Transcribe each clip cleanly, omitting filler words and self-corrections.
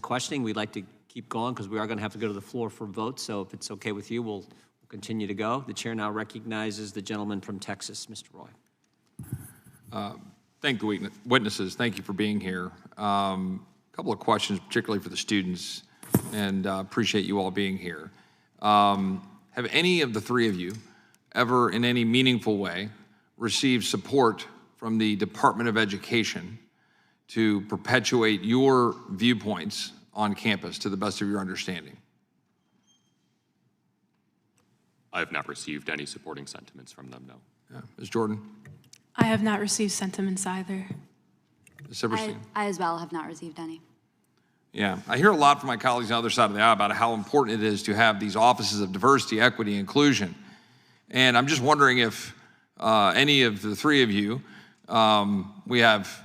questioning. We'd like to keep going because we are going to have to go to the floor for votes. So if it's okay with you, we'll continue to go. The chair now recognizes the gentleman from Texas, Mr. Roy. Thank the witnesses. Thank you for being here. A couple of questions, particularly for the students, and appreciate you all being here. Have any of the three of you ever, in any meaningful way, received support from the Department of Education to perpetuate your viewpoints on campus to the best of your understanding? I have not received any supporting sentiments from them, no. Yeah. Ms. Jordan? I have not received sentiments either. Ms. Silverstein? I as well have not received any. Yeah, I hear a lot from my colleagues on the other side of the aisle about how important it is to have these offices of diversity, equity, and inclusion. And I'm just wondering if any of the three of you, we have,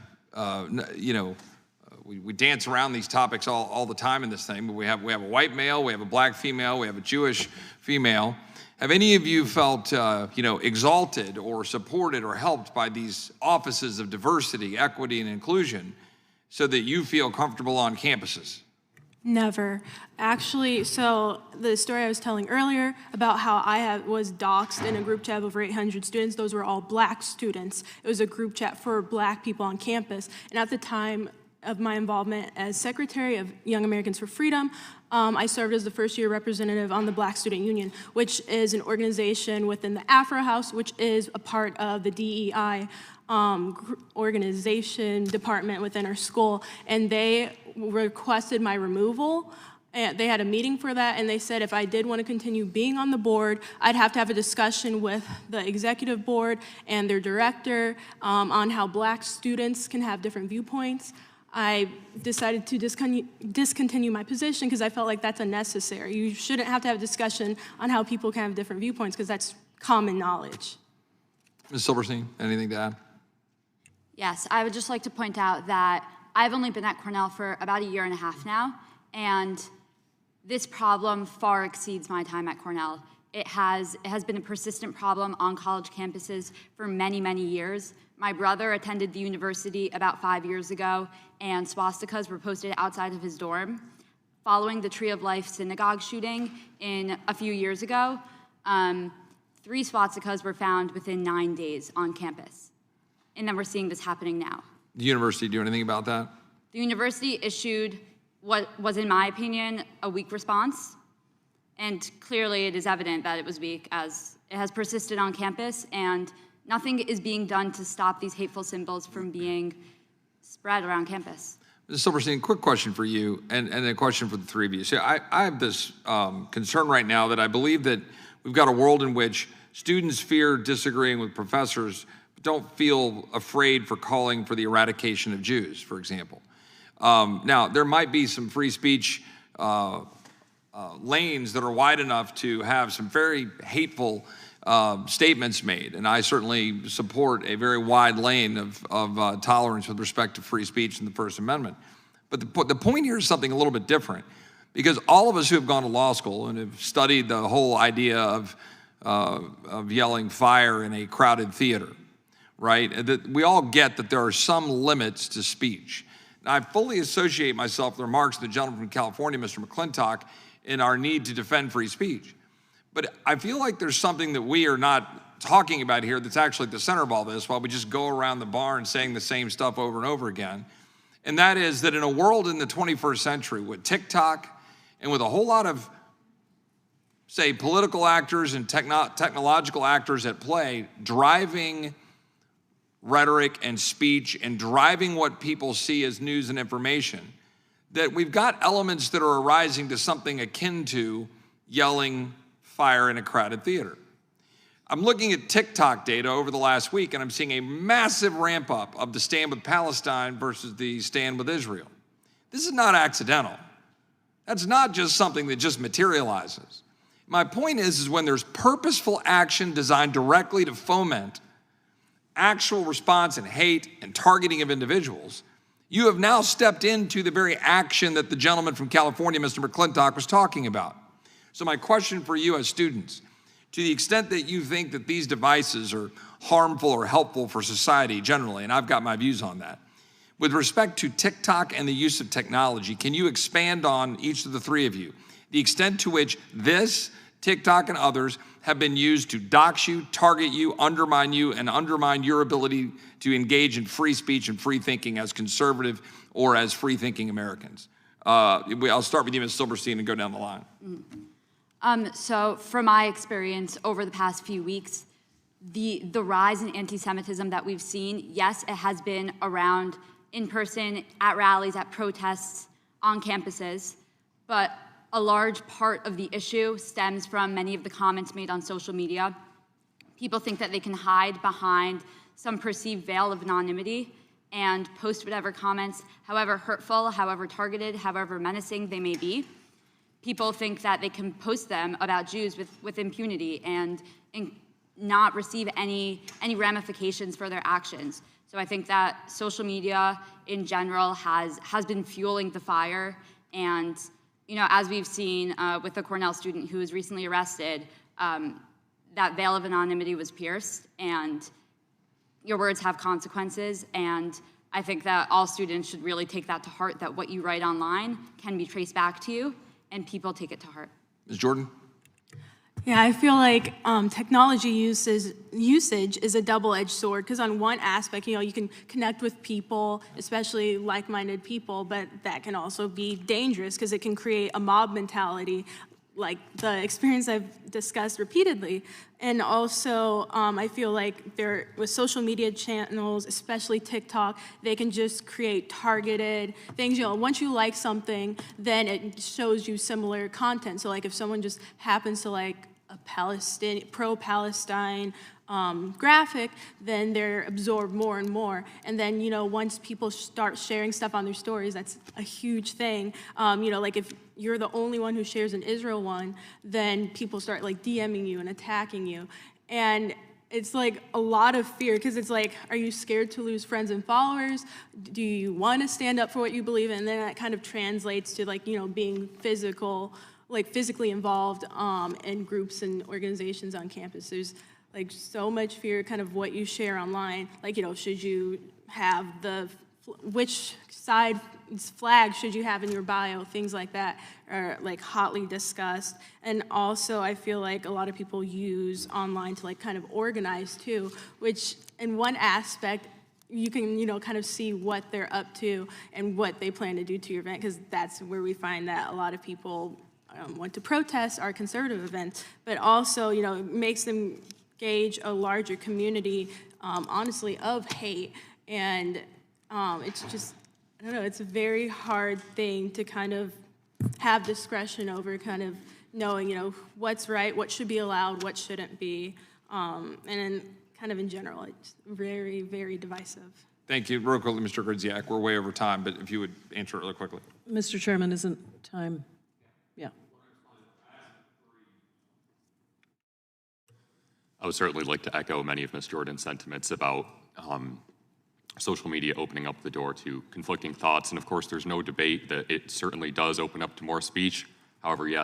we dance around these topics all the time in this thing, but we have a white male, we have a black female, we have a Jewish female. Have any of you felt, exalted or supported or helped by these offices of diversity, equity, and inclusion so that you feel comfortable on campuses? Never. Actually, so the story I was telling earlier about how I was doxxed in a group chat of over 800 students, those were all black students. It was a group chat for black people on campus. And at the time of my involvement as secretary of Young Americans for Freedom, I served as the first-year representative on the Black Student Union, which is an organization within the Afro House, which is a part of the DEI organization department within our school, and they requested my removal. And they had a meeting for that, and they said if I did want to continue being on the board, I'd have to have a discussion with the executive board and their director on how black students can have different viewpoints. I decided to discontinue my position because I felt like that's unnecessary. You shouldn't have to have a discussion on how people can have different viewpoints because that's common knowledge. Ms. Silverstein, anything to add? Yes, I would just like to point out that I've only been at Cornell for about a year and a half now, and this problem far exceeds my time at Cornell. It has been a persistent problem on college campuses for many, many years. My brother attended the university about 5 years ago, and swastikas were posted outside of his dorm. Following the Tree of Life synagogue shooting a few years ago, 3 swastikas were found within 9 days on campus. And then we're seeing this happening now. The university do anything about that? The university issued what was, in my opinion, a weak response. And clearly it is evident that it was weak as it has persisted on campus and nothing is being done to stop these hateful symbols from being spread around campus. Ms. Silverstein, quick question for you and a question for the three of you. So I have this concern right now that I believe that we've got a world in which students fear disagreeing with professors, but don't feel afraid for calling for the eradication of Jews, for example. Now, there might be some free speech lanes that are wide enough to have some very hateful statements made, and I certainly support a very wide lane of tolerance with respect to free speech in the First Amendment. But the point here is something a little bit different, because all of us who have gone to law school and have studied the whole idea of yelling fire in a crowded theater, right? That we all get that there are some limits to speech. Now, I fully associate myself with the remarks of the gentleman from California, Mr. McClintock, in our need to defend free speech. But I feel like there's something that we are not talking about here that's actually at the center of all this while we just go around the barn saying the same stuff over and over again. And that is that in a world in the 21st century with TikTok and with a whole lot of, say, political actors and technological actors at play driving rhetoric and speech and driving what people see as news and information, that we've got elements that are arising to something akin to yelling fire in a crowded theater. I'm looking at TikTok data over the last week, and I'm seeing a massive ramp up of the stand with Palestine versus the stand with Israel. This is not accidental. That's not just something that just materializes. My point is when there's purposeful action designed directly to foment actual response and hate and targeting of individuals, you have now stepped into the very action that the gentleman from California, Mr. McClintock, was talking about. So my question for you as students, to the extent that you think that these devices are harmful or helpful for society generally, and I've got my views on that, With respect to TikTok and the use of technology, can you expand on, each of the three of you, the extent to which this, TikTok, and others have been used to dox you, target you, and undermine your ability to engage in free speech and free thinking as conservative or as free-thinking Americans? I'll start with you, Ms. Silberstein, and go down the line. So from my experience over the past few weeks, the rise in anti-Semitism that we've seen, yes, it has been around in person, at rallies, at protests, on campuses, but a large part of the issue stems from many of the comments made on social media. People think that they can hide behind some perceived veil of anonymity and post whatever comments, however hurtful, however targeted, however menacing they may be. People think that they can post them about Jews with impunity and not receive any ramifications for their actions. So I think that social media in general has been fueling the fire. And as we've seen with the Cornell student who was recently arrested, that veil of anonymity was pierced, and your words have consequences. And I think that all students should really take that to heart, that what you write online can be traced back to you, and people take it to heart. Ms. Jordan? Yeah, I feel like technology usage is a double-edged sword, because on one aspect, you can connect with people, especially like-minded people, but that can also be dangerous because it can create a mob mentality, like the experience I've discussed repeatedly. And also, I feel like with social media channels, especially TikTok, they can just create targeted things. Once you like something, then it shows you similar content. So like if someone just happens to like a pro-Palestine graphic, then they're absorbed more and more. And then, once people start sharing stuff on their stories, that's a huge thing. Like if you're the only one who shares an Israel one, then people start like DMing you and attacking you. And it's like a lot of fear, because it's like, are you scared to lose friends and followers? Do you want to stand up for what you believe in? And then that kind of translates to like, being physically involved in groups and organizations on campus. There's like so much fear kind of what you share online. Like, should you have which side's flag should you have in your bio? Things like that are like hotly discussed. And also I feel like a lot of people use online to like kind of organize too, which in one aspect, you can, kind of see what they're up to and what they plan to do to your event, because that's where we find that a lot of people want to protest our conservative events, but also, it makes them gauge a larger community, honestly, of hate. And it's just, I don't know, it's a very hard thing to kind of have discretion over, kind of knowing, what's right, what should be allowed, what shouldn't be. And then kind of in general, it's very, very divisive. Thank you. Real quickly, Mr. Gridziak, we're way over time, but if you would answer it really quickly. Mr. Chairman, isn't time? Yeah. I would certainly like to echo many of Ms. Jordan's sentiments about social media opening up the door to conflicting thoughts. And of course, there's no debate that it certainly does open up to more speech. However, yes,